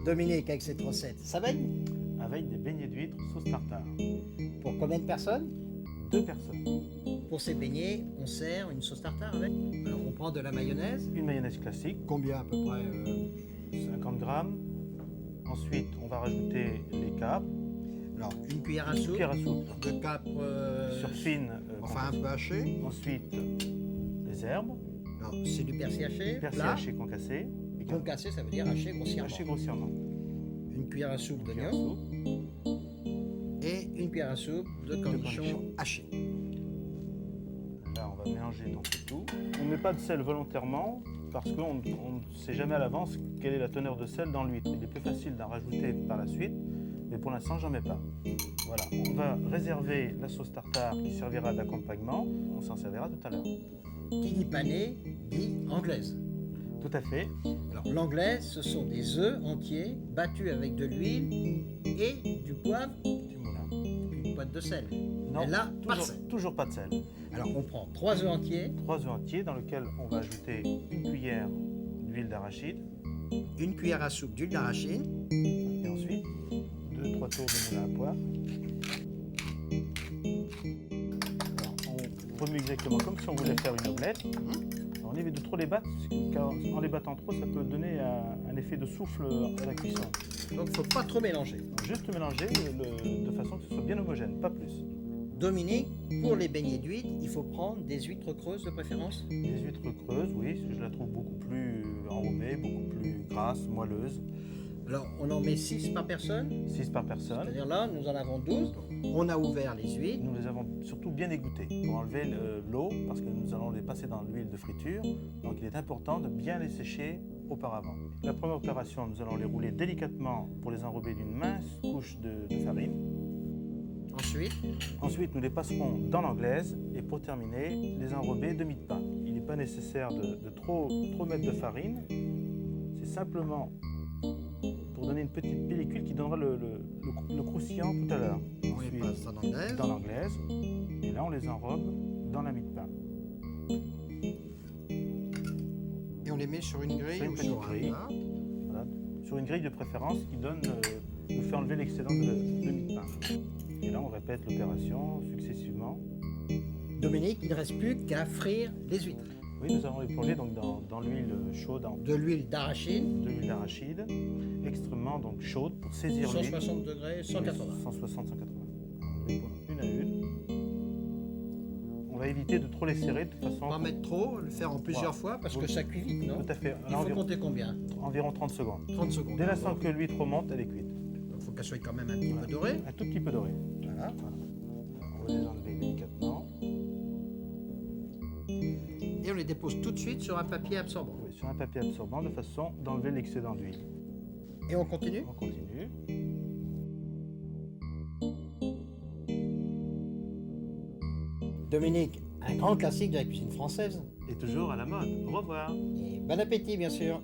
Dominique, avec cette recette, ça va Avec des beignets d'huîtres sauce tartare. pour combien de personnes? 2 personnes. Pour ces beignets, on sert une sauce tartare avec. Alors on prend de la mayonnaise. Une mayonnaise classique, Combien à peu près 50 grammes. Ensuite, on va rajouter les capres. Alors une cuillère à Une soupe cuillère à soupe de capre sur fine. enfin un peu haché. Ensuite, les herbes. Alors c'est du persil haché, Persil plat. haché concassé. Concassé, ça veut dire haché grossièrement. Haché grossièrement. Une cuillère à soupe Une cuillère à d'oignon soupe. et une cuillère à soupe de cornichons cornichons. hachés. Là, on va mélanger donc le tout. On ne met pas de sel volontairement parce qu'on ne sait jamais à l'avance quelle est la teneur de sel dans l'huître. Il est plus facile d'en rajouter par la suite, mais pour l'instant, j'en mets pas. Voilà, on va réserver la sauce tartare qui servira d'accompagnement. On s'en servira tout à l'heure. Qui dit panée dit anglaise. Tout à fait. Alors l'anglaise, ce sont des œufs entiers battus avec de l'huile et du poivre, Du moulin. une pointe de sel. Non, Et là, pas de toujours, sel. toujours pas de sel. Alors on prend 3 œufs entiers, 3 œufs entiers dans lesquels on va ajouter une cuillère d'huile d'arachide une cuillère à soupe d'huile d'arachide, et ensuite 2-3 tours de moulin à poivre. Alors, on remue exactement comme si on voulait faire une omelette. Alors, on évite de trop les battre, car en les battant trop, ça peut donner un effet de souffle à la cuisson. donc il ne faut pas trop mélanger. Donc, juste mélanger de façon que ce soit bien homogène, pas plus. Dominique, pour les beignets d'huîtres, il faut prendre des huîtres creuses de préférence. Des huîtres creuses, oui, parce que je la trouve beaucoup plus enrobée, beaucoup plus grasse, moelleuse. Alors on en met 6 par personne, 6 par personne. c'est-à-dire là nous en avons 12. On a ouvert les huîtres. Nous les avons surtout bien égouttées pour enlever l'eau, parce que nous allons les passer dans l'huile de friture. Donc il est important de bien les sécher auparavant. La première opération, nous allons les rouler délicatement pour les enrober d'une mince couche de farine. Ensuite, nous les passerons dans l'anglaise et pour terminer, les enrober de mie de pain. Il n'est pas nécessaire de trop mettre de farine. C'est simplement pour donner une petite pellicule qui donnera le croustillant tout à l'heure. On les passe dans l'anglaise. Dans l'anglaise. Et là, on les enrobe dans la mie de pain. Et on les met sur une grille Sur une ou petite sur un grille. plat. Voilà. Sur une grille de préférence qui nous fait enlever l'excédent de mie de pain. Et là, on répète l'opération successivement. Dominique, il ne reste plus qu'à frire les huîtres. Oui, nous allons les plonger donc dans l'huile chaude, De l'huile d'arachide, de l'huile d'arachide, extrêmement donc chaude pour saisir l'huile. 160 degrés, 180. 160, 180. On les pose une à une. On va éviter de trop les serrer de toute façon. Pas mettre trop, le faire en plusieurs fois parce que ça cuit vite, non? Tout à fait. Il faut compter combien? Environ 30 secondes. 30 secondes. Dès l'instant que l'huître remonte, elle est cuite. Il faut qu'elle soit quand même un petit peu dorée. Un tout petit peu dorée. Voilà. On va les enlever délicatement. Et on les dépose tout de suite sur un papier absorbant. Oui, sur un papier absorbant de façon d'enlever l'excédent d'huile. Et on continue? On continue. Dominique, un grand classique de la cuisine française. Et toujours à la mode. Au revoir. Et bon appétit, bien sûr.